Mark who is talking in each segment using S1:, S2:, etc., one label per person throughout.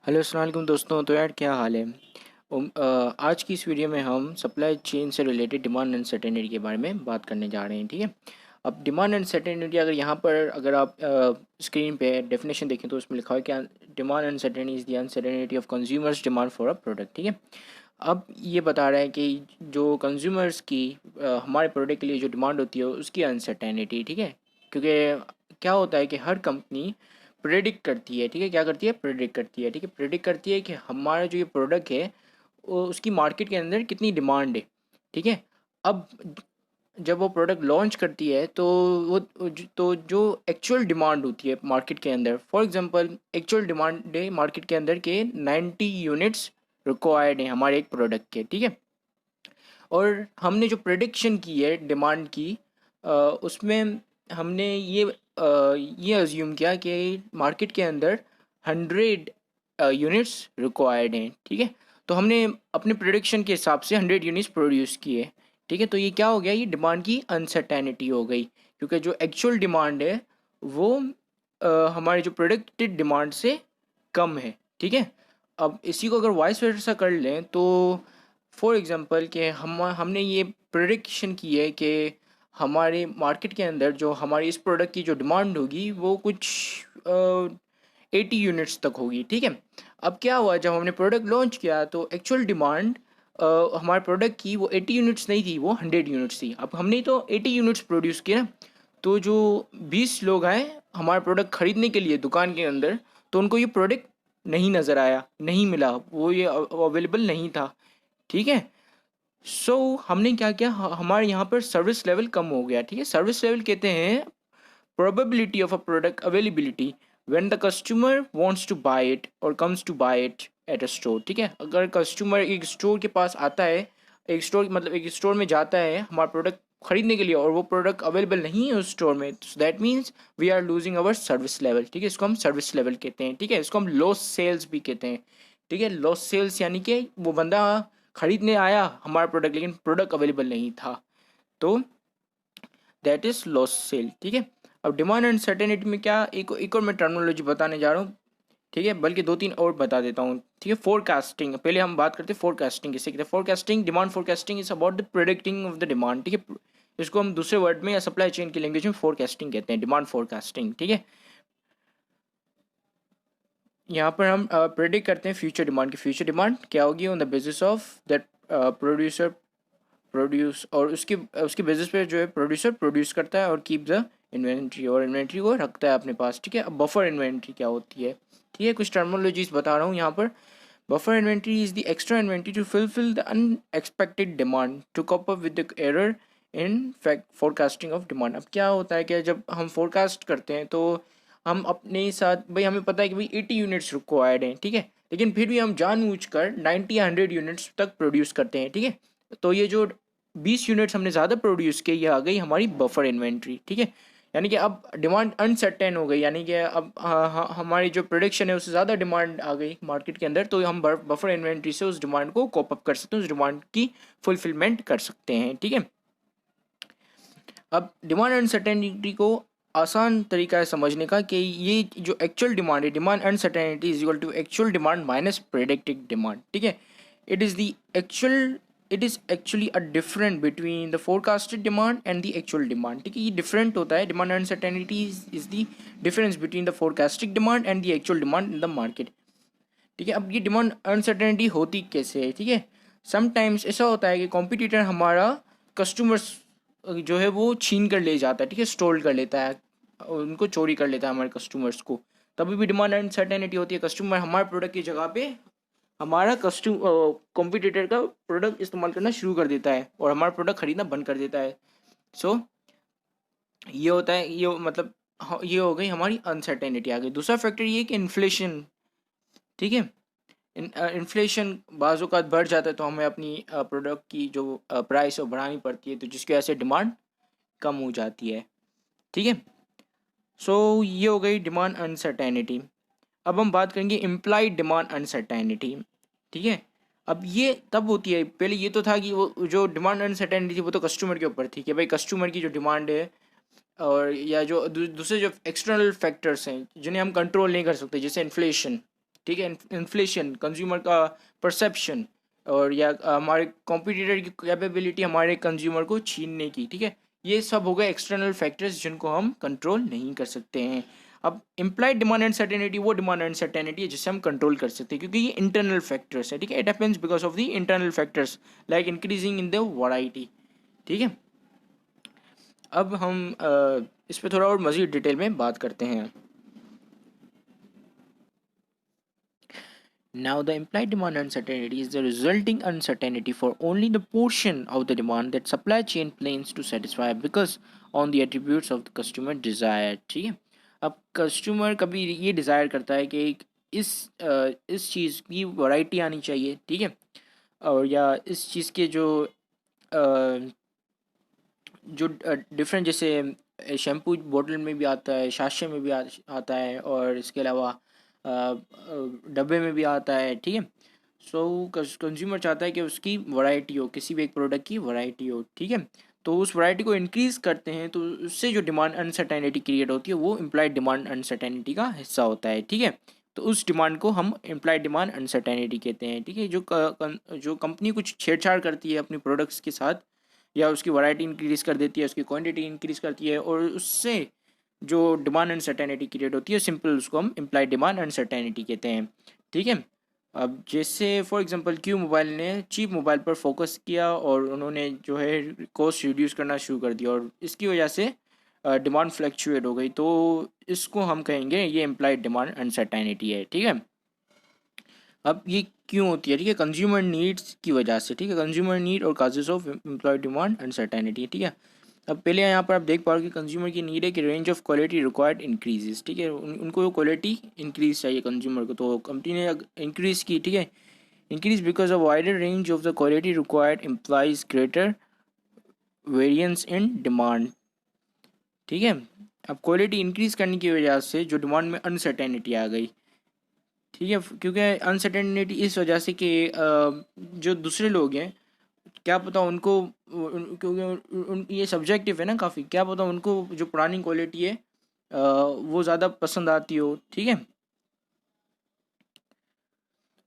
S1: Hello अस्सलाम वालेकुम दोस्तों। तो यार क्या हाल है। आज की इस वीडियो में हम सप्लाई चेन से रिलेटेड डिमांड अनसर्टेनिटी के बारे में बात करने जा रहे हैं। ठीक है। अब डिमांड अनसर्टेनिटी अगर यहाँ पर अगर आप स्क्रीन पे डेफिनेशन देखें तो उसमें लिखा है कि demand uncertainty is the uncertainty of consumers demand for a product. ठीक है। अब ये बता रहा है कि जो कंज्यूमर्स की हमारे प्रोडक्ट के लिए जो डिमांड होती है उसकी अनसर्टेनिटी। ठीक है। क्योंकि क्या होता है कि हर कंपनी प्रेडिक्ट करती है। ठीक है। क्या करती है? प्रेडिक्ट करती है। ठीक है। प्रेडिक्ट करती है कि हमारा जो ये प्रोडक्ट है उसकी मार्केट के अंदर कितनी डिमांड है। ठीक है। अब जब वो प्रोडक्ट लॉन्च करती है तो वो तो जो एक्चुअल डिमांड होती है मार्केट के अंदर, फॉर एग्जांपल एक्चुअल डिमांड है मार्केट के अंदर के 90 यूनिट्स रिक्वायर्ड हैं हमारे एक प्रोडक्ट के। ठीक है। और हमने जो प्रेडिक्शन की है डिमांड की उसमें हमने ये अज्यूम किया कि मार्केट के अंदर 100 यूनिट्स रिक्वायर्ड हैं। ठीक है। तो हमने अपने प्रेडिक्शन के हिसाब से 100 यूनिट्स प्रोड्यूस किए। ठीक है। तो ये क्या हो गया? ये डिमांड की अनसर्टेनिटी हो गई, क्योंकि जो एक्चुअल डिमांड है वो हमारे जो प्रोडक्टेड डिमांड से कम है। ठीक है। अब इसी को अगर वाइस वर्सा कर लें तो फॉर एग्ज़ाम्पल कि हमने ये प्रेडिक्शन की है कि हमारे मार्केट के अंदर जो हमारी इस प्रोडक्ट की जो डिमांड होगी वो कुछ 80 यूनिट्स तक होगी। ठीक है। अब क्या हुआ, जब हमने प्रोडक्ट लॉन्च किया तो एक्चुअल डिमांड हमारे प्रोडक्ट की वो 80 यूनिट्स नहीं थी, वो 100 यूनिट्स थी। अब हमने तो 80 यूनिट्स प्रोड्यूस किए ना, तो जो 20 लोग आए हमारा प्रोडक्ट ख़रीदने के लिए दुकान के अंदर, तो उनको ये प्रोडक्ट नहीं नज़र आया, नहीं मिला, वो ये अवेलेबल नहीं था। ठीक है। सो हमने क्या किया, हमारे यहाँ पर सर्विस लेवल कम हो गया। ठीक है। सर्विस लेवल कहते हैं probability of a product availability when the customer wants to buy it or comes to buy it at a store। ठीक है। अगर कस्टमर एक स्टोर के पास आता है, एक स्टोर मतलब एक स्टोर में जाता है हमारा प्रोडक्ट खरीदने के लिए और वो प्रोडक्ट अवेलेबल नहीं है उस स्टोर में, तो that means we are losing our service level. ठीक है। इसको हम सर्विस लेवल कहते हैं। ठीक है। इसको हम लॉस सेल्स भी कहते हैं। ठीक है। लॉस सेल्स यानी कि वो बंदा खरीदने आया हमारा प्रोडक्ट लेकिन प्रोडक्ट अवेलेबल नहीं था, तो दैट इज लॉस सेल। ठीक है। अब डिमांड अनसर्टेनिटी में क्या, एक और मैं टर्मिनोलॉजी बताने जा रहा हूँ। ठीक है। बल्कि दो तीन और बता देता हूँ। ठीक है। फोरकास्टिंग, पहले हम बात करते हैं फोरकास्टिंग किसे कहते हैं। Forecasting, demand forecasting is about the predicting of the demand. ठीक है। इसको हम दूसरे वर्ड में या सप्लाई चेन की लैंग्वेज में फोरकास्टिंग कहते हैं, डिमांड फोरकास्टिंग। ठीक है। यहाँ पर हम प्रेडिक्ट करते हैं फ्यूचर डिमांड की। फ्यूचर डिमांड क्या होगी on the basis of that producer produce, और उसकी उसके बेसिस पे जो है प्रोड्यूसर प्रोड्यूस करता है और कीप द इन्वेंट्री, और इन्वेंट्री को रखता है अपने पास। ठीक है। अब बफर इन्वेंट्री क्या होती है? ठीक है। कुछ टर्मिनोलॉजीज बता रहा हूँ यहाँ पर। Buffer inventory is the extra inventory to fulfil the unexpected demand to cope up with the error in fact forecasting of demand. अब क्या होता है कि जब हम फोरकास्ट करते हैं तो हम अपने साथ भाई हमें पता है कि भाई 80 यूनिट्स रिक्वायर्ड हैं। ठीक है। लेकिन फिर भी हम जानबूझकर 90 या 100 यूनिट्स तक प्रोड्यूस करते हैं। ठीक है। तो ये जो 20 यूनिट्स हमने ज़्यादा प्रोड्यूस किए, ये आ गई हमारी बफर इन्वेंट्री। ठीक है। यानी कि अब डिमांड अनसर्टेन हो गई, यानी कि अब हमारी जो प्रोडक्शन है उससे ज़्यादा डिमांड आ गई मार्केट के अंदर, तो हम बफर इन्वेंट्री से उस डिमांड को कोप अप कर सकते हैं, उस डिमांड की फुलफिलमेंट कर सकते हैं। ठीक है। अब डिमांड अनसर्टेनिटी को आसान तरीका है समझने का कि ये जो एक्चुअल डिमांड है, demand uncertainty is equal to actual demand minus predicted demand. ठीक है। It is the actual it is actually a different between the forecasted demand and the actual demand. ठीक है। ये डिफरेंट होता है। Demand uncertainty is the difference between the forecasted demand and the actual demand in the market. ठीक है। अब ये demand uncertainty होती कैसे है? ठीक है। समटाइम्स ऐसा होता है कि कॉम्पिटिटर हमारा कस्टमर्स जो है वो छीन कर ले जाता है। ठीक है। स्टोल कर लेता है, उनको चोरी कर लेता है हमारे कस्टमर्स को। तभी भी डिमांड अनसर्टेनिटी होती है। कस्टमर हमारे प्रोडक्ट की जगह पे हमारा कॉम्पिटिटर का प्रोडक्ट इस्तेमाल करना शुरू कर देता है और हमारा प्रोडक्ट खरीदना बंद कर देता है। सो ये होता है, ये मतलब ये हो गई हमारी अनसर्टेनिटी आ गई। दूसरा फैक्टर ये है कि इन्फ्लेशन। ठीक है। इन्फ्लेशन बाज़ औक़ात बढ़ जाता है तो हमें अपनी प्रोडक्ट की जो प्राइस है वो बढ़ानी पड़ती है, तो जिसकी वजह से डिमांड कम हो जाती है। ठीक है। सो ये हो गई डिमांड अनसर्टेनिटी। अब हम बात करेंगे इम्प्लाइड डिमांड अनसर्टेनिटी। ठीक है। अब ये तब होती है, पहले ये तो था कि वो जो डिमांड अनसर्टेनिटी थी वो तो कस्टमर के ऊपर थी कि भाई कस्टमर की जो डिमांड है और या जो दूसरे जो एक्सटर्नल फैक्टर्स हैं जिन्हें हम कंट्रोल नहीं कर सकते, जैसे इन्फ्लेशन। ठीक है, इन्फ्लेशन, कंज्यूमर का परसेप्शन, और या हमारे कॉम्पिटिटर की कैपेबिलिटी हमारे कंज्यूमर को छीनने की, ठीक है, ये सब हो गए एक्सटर्नल फैक्टर्स जिनको हम कंट्रोल नहीं कर सकते हैं। अब इम्प्लाइड डिमांड अनसर्टेनिटी वो डिमांड अनसर्टेनिटी है जिसे हम कंट्रोल कर सकते हैं, क्योंकि ये इंटरनल फैक्टर्स है, ठीक है, it happens because of the internal factors like increasing in the variety, ठीक है। अब हम इस पर थोड़ा और मज़ीद डिटेल में बात करते हैं। Now, the implied demand uncertainty is the resulting uncertainty for only the portion of the demand that supply chain plans to satisfy because on the attributes of the customer desire, ठीक है। अब customer कभी ये desire करता है कि इस चीज़ की वैरायटी आनी चाहिए, ठीक है, और या इस चीज़ के जो डिफरेंट, जैसे शैम्पू बोतल में भी आता है, साशे में भी आता है, और इसके अलावा डब्बे में भी आता है, ठीक है। सो कंज्यूमर चाहता है कि उसकी वैरायटी हो, किसी भी एक प्रोडक्ट की वैरायटी हो, ठीक है। तो उस वैरायटी को इंक्रीज़ करते हैं, तो उससे जो डिमांड अनसर्टेनिटी क्रिएट होती है वो इम्प्लाइड डिमांड अनसर्टेनिटी का हिस्सा होता है, ठीक है। तो उस डिमांड को हम इम्प्लाइड डिमांड अनसर्टेनिटी कहते हैं, ठीक है। जो कंपनी कुछ छेड़छाड़ करती है अपनी प्रोडक्ट्स के साथ, या उसकी वैरायटी इंक्रीज़ कर देती है, उसकी क्वांटिटी इंक्रीज़ करती है, और उससे जो डिमांड अनसर्टेनिटी क्रिएट होती है, सिंपल उसको हम इम्प्लाइड डिमांड अनसर्टेनिटी कहते हैं, ठीक है। अब जैसे फॉर एग्जांपल क्यू मोबाइल ने चीप मोबाइल पर फोकस किया और उन्होंने जो है कॉस्ट रिड्यूस करना शुरू कर दिया, और इसकी वजह से डिमांड फ्लक्चुएट हो गई, तो इसको हम कहेंगे ये इम्प्लाइड डिमांड अनसर्टेनिटी है, ठीक है। अब ये क्यों होती है, ठीक है, कंज्यूमर नीड्स की वजह से, ठीक है, कंज्यूमर नीड और causes of employed demand uncertainty, ठीक है। अब पहले यहाँ पर आप देख पाओगे कि कंज्यूमर की नीड है कि range of quality required increases, ठीक है, उनको क्वालिटी इंक्रीज चाहिए कंज्यूमर को, तो कंपनी ने इंक्रीज़ की, ठीक है। Increase because of wider range of the quality required implies greater variance in demand, ठीक है। अब क्वालिटी इंक्रीज करने की वजह से जो डिमांड में अनसर्टेनिटी आ गई, ठीक है, क्योंकि अनसर्टेनिटी इस वजह से कि जो दूसरे लोग हैं, क्या पता उनको क्योंकि ये सब्जेक्टिव है ना काफ़ी, क्या पता उनको जो पुरानी क्वालिटी है वो ज़्यादा पसंद आती हो, ठीक है।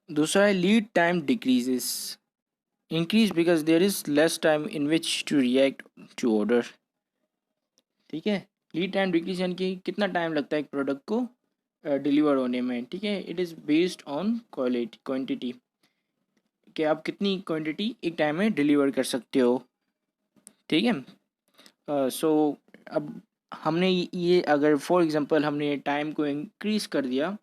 S1: दूसरा है lead time decreases increase because there is less time in which to react to order, ठीक है। लीड टाइम डिक्रीज यानी कि कितना टाइम लगता है एक प्रोडक्ट को डिलीवर होने में, ठीक है। It is based on quality quantity, कि आप कितनी क्वांटिटी एक टाइम में डिलीवर कर सकते हो, ठीक है। सो अब हमने ये अगर फॉर एग्जांपल हमने टाइम को इंक्रीज़ कर दिया,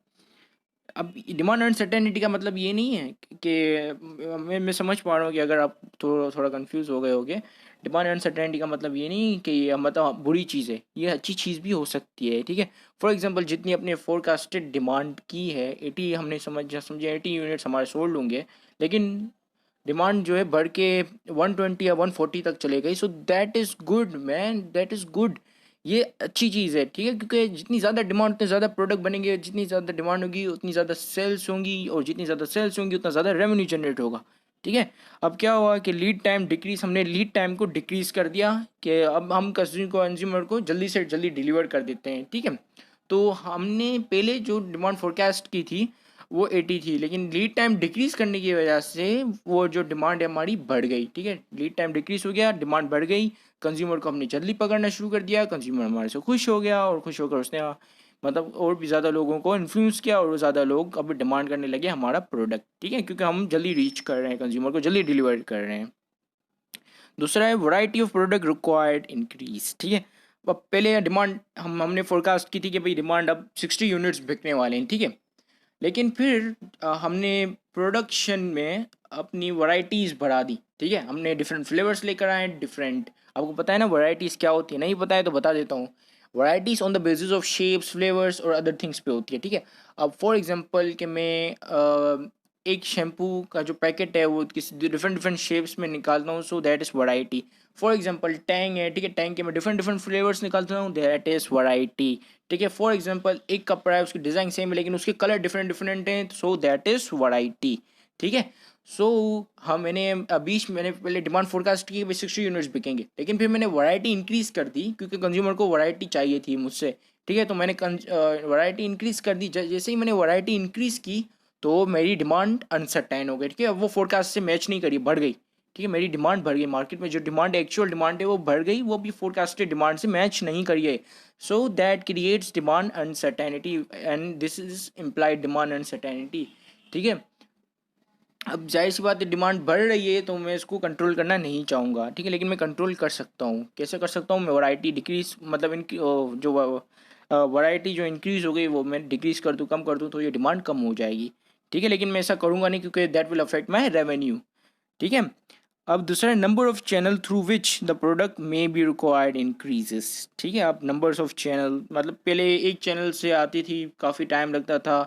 S1: अब डिमांड अनसर्टेनिटी का मतलब ये नहीं है कि मैं समझ पा रहा हूँ कि अगर आप थोड़ा थोड़ा कंफ्यूज हो गए होगे, डिमांड अनसर्टेनिटी का मतलब ये नहीं कि ये मतलब बुरी चीज़ है, ये अच्छी चीज़ भी हो सकती है, ठीक है। फॉर एग्जांपल जितनी अपने फोरकास्टेड डिमांड की है 80, हमने समझे 80 यूनिट्स हमारे सोल्ड होंगे, लेकिन डिमांड जो है बढ़ के 120 या 140 तक चले गई, so that is good man, that is good, ये अच्छी चीज़ है, ठीक है, क्योंकि जितनी ज़्यादा डिमांड उतने ज़्यादा प्रोडक्ट बनेंगे, जितनी ज़्यादा डिमांड होगी उतनी ज़्यादा सेल्स होंगी, और जितनी ज़्यादा सेल्स होंगी उतना ज़्यादा रेवेन्यू जनरेट होगा, ठीक है। अब क्या हुआ कि लीड टाइम डिक्रीज, हमने लीड टाइम को डिक्रीज़ कर दिया कि अब हम कंज्यूमर को जल्दी से जल्दी डिलीवर कर देते हैं, ठीक है। तो हमने पहले जो डिमांड फोरकास्ट की थी वो 80 थी, लेकिन लीड टाइम डिक्रीज़ करने की वजह से वो जो डिमांड है हमारी बढ़ गई, ठीक है। लीड टाइम डिक्रीज़ हो गया, डिमांड बढ़ गई, कंज्यूमर को हमने जल्दी पकड़ना शुरू कर दिया, कंज्यूमर हमारे से खुश हो गया, और खुश होकर उसने मतलब और भी ज़्यादा लोगों को इन्फ्लुएंस किया, और ज़्यादा लोग अब डिमांड करने लगे हमारा प्रोडक्ट, ठीक है, क्योंकि हम जल्दी रीच कर रहे हैं, कंज्यूमर को जल्दी डिलीवर कर रहे हैं। दूसरा है variety of product required increase, ठीक है। अब पहले डिमांड हमने फोरकास्ट की थी कि भाई डिमांड अब 60 यूनिट्स बिकने वाले हैं, ठीक है, लेकिन फिर हमने प्रोडक्शन में अपनी वैरायटीज़ बढ़ा दी, ठीक है, हमने डिफरेंट फ्लेवर्स लेकर आए, डिफरेंट, आपको पता है ना वैरायटीज़ क्या होती है, नहीं पता है तो बता देता हूँ। Varieties on the basis of shapes, flavours और अदर थिंग्स पे होती है, ठीक है। अब फॉर एग्जांपल कि मैं एक शैम्पू का जो पैकेट है वो किसी डिफरेंट डिफरेंट शेप्स में निकालता हूँ, so that is variety. For example Tang है, ठीक है, टैंग के मैं डिफरेंट डिफरेंट फ्लेवर्स निकालता हूँ, दैट इज़ वैरायटी, ठीक है। फॉर एग्जांपल एक कपड़ा है, उसकी डिज़ाइन सेम है लेकिन उसके कलर डिफरेंट डिफरेंट हैं, सो दैट इज़ वैरायटी, ठीक है। सो हम बीच मैंने पहले डिमांड फोरकास्ट की 60 यूनिट्स बिकेंगे, लेकिन फिर मैंने वैरायटी इंक्रीज़ कर दी क्योंकि कंज्यूमर को वैरायटी चाहिए थी मुझसे, ठीक है। तो मैंने वैरायटी इंक्रीज़ कर दी, जैसे ही मैंने वैरायटी इंक्रीज़ की तो मेरी डिमांड अनसर्टेन हो गई, ठीक है। अब वो फोरकास्ट से मैच नहीं करी, बढ़ गई, ठीक है, मेरी डिमांड बढ़ गई, मार्केट में जो डिमांड एक्चुअल डिमांड है वो बढ़ गई, वो भी फोरकास्टेड डिमांड से मैच नहीं करी है। So that creates demand uncertainty and this is implied demand uncertainty, ठीक है। अब जाहिर सी बात है, डिमांड बढ़ रही है तो मैं इसको कंट्रोल करना नहीं चाहूँगा, ठीक है, लेकिन मैं कंट्रोल कर सकता हूँ। कैसे कर सकता हूँ? मैं वैरायटी डिक्रीज, मतलब इनकी जो वैरायटी जो इंक्रीज़ हो गई वो मैं डिक्रीज़ कर दूँ, कम कर दूँ, तो ये डिमांड कम हो जाएगी, ठीक है। लेकिन मैं ऐसा करूँगा नहीं, क्योंकि that will affect my revenue, ठीक है। अब दूसरा, number of channel through which the product may be required increases, ठीक है। अब नंबर्स ऑफ चैनल, मतलब पहले एक चैनल से आती थी, काफ़ी टाइम लगता था,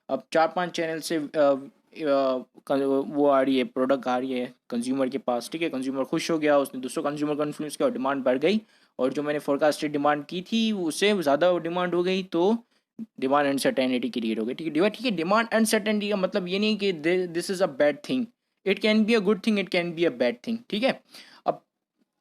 S1: अब 4-5 चैनल से वो आ रही है, प्रोडक्ट आ रही है कंज्यूमर के पास, ठीक है। कंज्यूमर खुश हो गया, उसने दूसरों कंज्यूमर को इन्फ्लुएंस किया और डिमांड बढ़ गई, और जो मैंने फोरकास्टेड डिमांड की थी उससे ज़्यादा डिमांड हो गई, तो डिमांड अनसर्टेनिटी क्रिएट हो गई, ठीक है। डिमांड अनसर्टेनिटी का मतलब ये नहीं कि this is a bad thing, it can be a good thing, it can be a bad thing, ठीक है। अब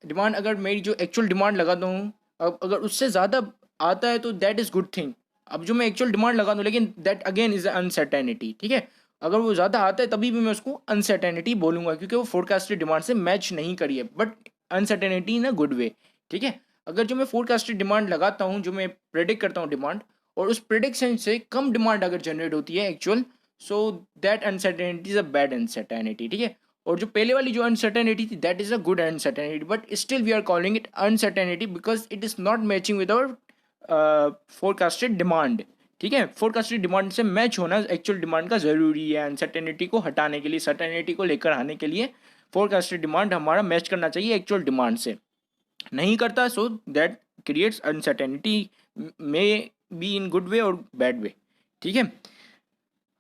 S1: डिमांड, अगर मेरी जो एक्चुअल डिमांड लगाता हूँ, अब अगर उससे ज़्यादा आता है तो दैट इज़ गुड थिंग। अब जो मैं एक्चुअल डिमांड लगा दूँ, लेकिन दैट अगेन इज़ अनसर्टेनिटी, ठीक है। अगर वो ज़्यादा आता है तभी भी मैं उसको अनसर्टेनिटी बोलूँगा, क्योंकि वो फोरकास्टेड डिमांड से मैच नहीं करी है, but uncertainty in a good way, ठीक है। अगर जो मैं फोरकास्टेड डिमांड लगाता हूँ, जो मैं प्रेडिक्ट करता हूँ डिमांड, और उस प्रिडिक्शन से कम डिमांड अगर जनरेट होती है actual, so that uncertainty is a bad uncertainty, ठीक है। और जो पहले वाली जो अनसर्टेनिटी थी, that is a good uncertainty, but still we are calling it uncertainty because it is not matching with our forecasted demand, ठीक है। फोरकास्टेड डिमांड से मैच होना एक्चुअल डिमांड का ज़रूरी है, अनसर्टेनिटी को हटाने के लिए, सर्टेनिटी को लेकर आने के लिए फोरकास्टेड डिमांड हमारा मैच करना चाहिए एक्चुअल डिमांड से, नहीं करता, so that creates uncertainty, may be in good way और बैड वे, ठीक है।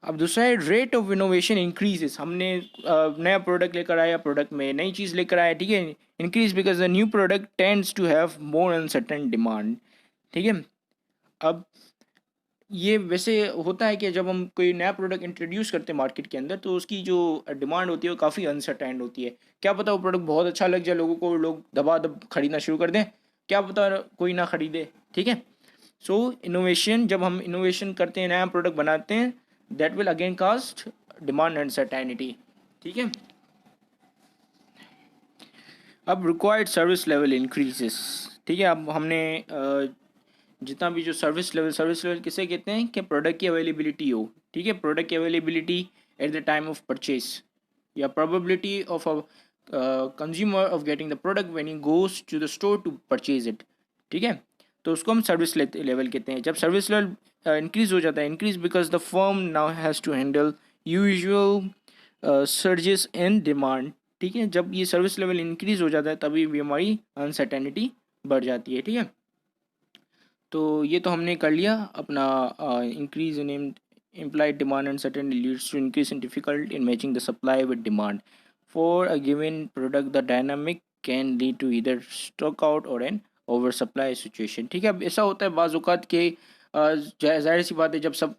S1: अब दूसरा है, रेट ऑफ इनोवेशन इंक्रीजेस, हमने नया प्रोडक्ट लेकर आया, प्रोडक्ट में नई चीज़ लेकर आया, ठीक है। Increase because the new product tends to have more uncertain demand, ठीक है। अब ये वैसे होता है कि जब हम कोई नया प्रोडक्ट इंट्रोड्यूस करते हैं मार्केट के अंदर, तो उसकी जो डिमांड होती है वो काफ़ी अनसर्टेन होती है। क्या पता वो प्रोडक्ट बहुत अच्छा लग जाए लोगों को, लोग दबा दब खरीदना शुरू कर दें, क्या पता कोई ना खरीदे, ठीक है। सो इनोवेशन, जब हम इनोवेशन करते हैं, नया प्रोडक्ट बनाते हैं, that will again cause demand uncertainty, ठीक है। अब रिक्वायर्ड सर्विस लेवल इंक्रीजेस, ठीक है। अब हमने जितना भी जो सर्विस लेवल किसे कहते हैं कि प्रोडक्ट की अवेलेबिलिटी हो, ठीक है। प्रोडक्ट की availability at the time of purchase, या probability of a consumer of getting the product when he goes to the store to purchase it, ठीक है। तो उसको हम सर्विस लेवल कहते हैं। जब सर्विस लेवल इंक्रीज हो जाता है, increase because the firm now has to handle usual surges in demand, ठीक है। जब ये सर्विस लेवल इंक्रीज हो जाता है तभी भी हमारी अनसर्टेनिटी बढ़ जाती है, ठीक है। तो ये तो हमने कर लिया अपना, increase in implied demand and certainly leads to increase in difficult in matching the supply with demand for a given product. The dynamic can lead to either stock out or an oversupply situation, ठीक है। अब ऐसा होता है बाज़ औक़ात के, जाहिर सी बात है, जब सब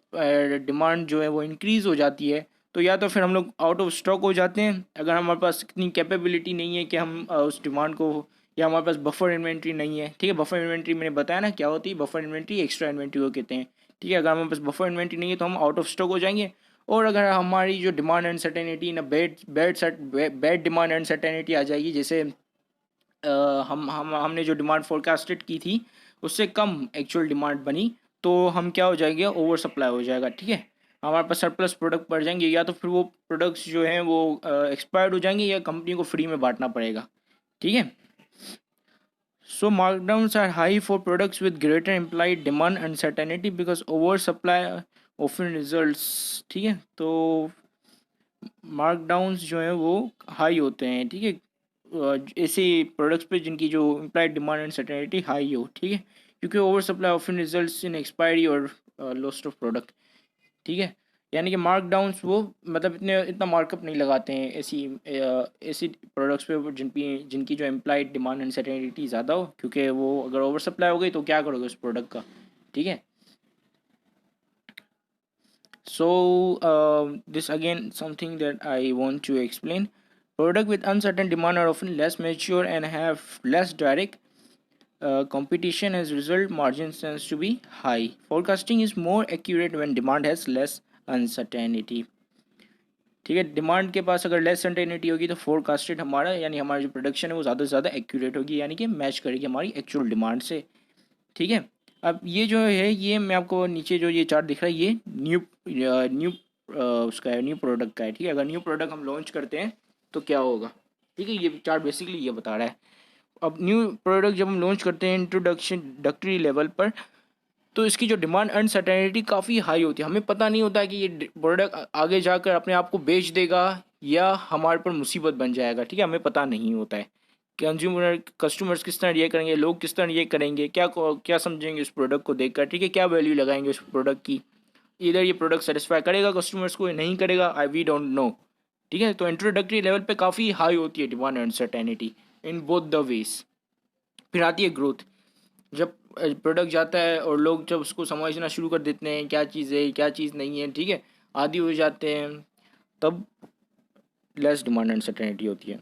S1: डिमांड जो है वो इंक्रीज़ हो जाती है, तो या तो फिर हम लोग आउट ऑफ स्टॉक हो जाते हैं, अगर हमारे पास इतनी कैपेबिलिटी नहीं है कि हम उस डिमांड को, या हमारे पास बफर इन्वेंट्री नहीं है, ठीक है। बफर इन्वेंट्री मैंने बताया ना क्या होती है, बफर इन्वेंट्री एक्स्ट्रा इन्वेंट्री को कहते हैं, ठीक है। अगर हमारे पास बफर इन्वेंट्री नहीं है तो हम आउट ऑफ स्टॉक हो जाएंगे, और अगर हमारी जो डिमांड अनसर्टेनिटी ना बैड डिमांड अनसर्टेनिटी आ जाएगी, जैसे हमने जो डिमांड फोरकास्टेड की थी उससे कम एक्चुअल डिमांड बनी, तो हम क्या हो जाएंगे, ओवर सप्लाई हो जाएगा, ठीक है। हमारे पास सरप्लस प्रोडक्ट पड़ जाएंगे, या तो फिर वो प्रोडक्ट्स जो हैं वो एक्सपायर्ड हो जाएंगे, या कंपनी को फ्री में बांटना पड़ेगा, ठीक है। So markdowns are high for products with greater implied demand uncertainty because oversupply often results, ठीक है। तो मार्कडाउंस जो हैं वो हाई होते हैं, ठीक है, ऐसे प्रोडक्ट्स पे जिनकी जो इम्प्लाइड डिमांड अनसर्टेनिटी हाई हो, ठीक है, क्योंकि over supply often results in expiry और लॉस्ट ऑफ प्रोडक्ट, ठीक है। यानी कि मार्कडाउंस वो मतलब इतना मार्कअप नहीं लगाते हैं ऐसी प्रोडक्ट्स पे जिनकी जो एम्प्लॉयड डिमांड अनसर्टेनिटी ज़्यादा हो, क्योंकि वो अगर ओवर सप्लाई हो गई तो क्या करोगे उस प्रोडक्ट का, ठीक है। So this again something that I want to explain, product with uncertain demand are often less mature and have less direct competition. As a result, margins tends to be high. Forecasting is more accurate when demand has less uncertainty. ठीक है। Demand के पास अगर less certainty होगी तो forecasted हमारा यानी हमारा जो प्रोडक्शन है वो ज़्यादा से ज़्यादा एक्यूरेट होगी, यानी कि मैच करेगी हमारी एक्चुअल डिमांड से। ठीक है। अब ये जो है, ये मैं आपको नीचे जो ये चार्ट दिख रहा है, ये न्यू उसका है, न्यू प्रोडक्ट का है। ठीक है। अगर न्यू प्रोडक्ट हम लॉन्च करते हैं तो क्या होगा। ठीक है। ये चार्ट बेसिकली ये बता रहा है। अब न्यू प्रोडक्ट जब हम लॉन्च करते हैं इंट्रोडक्टरी लेवल पर, तो इसकी जो डिमांड अनसर्टेनिटी काफ़ी हाई होती है। हमें पता नहीं होता है कि ये प्रोडक्ट आगे जाकर अपने आप को बेच देगा या हमारे पर मुसीबत बन जाएगा। ठीक है। हमें पता नहीं होता है कस्टमर्स किस तरह रिएक्ट करेंगे, लोग किस तरह रिएक्ट करेंगे, क्या क्या समझेंगे उस प्रोडक्ट को देखकर। ठीक है। क्या वैल्यू लगाएंगे उस प्रोडक्ट की। इधर ये प्रोडक्ट सेटिस्फाई करेगा कस्टमर्स को या नहीं करेगा, आई वी डोंट नो। ठीक है। तो इंट्रोडक्टरी लेवल पे काफ़ी हाई होती है demand uncertainty in both the ways. फिर आती है ग्रोथ। जब प्रोडक्ट जाता है और लोग जब उसको समझना शुरू कर देते हैं क्या चीज़ है क्या चीज़ नहीं है, ठीक है, आदी हो जाते हैं, तब लेस डिमांड अनसर्टेनिटी होती है।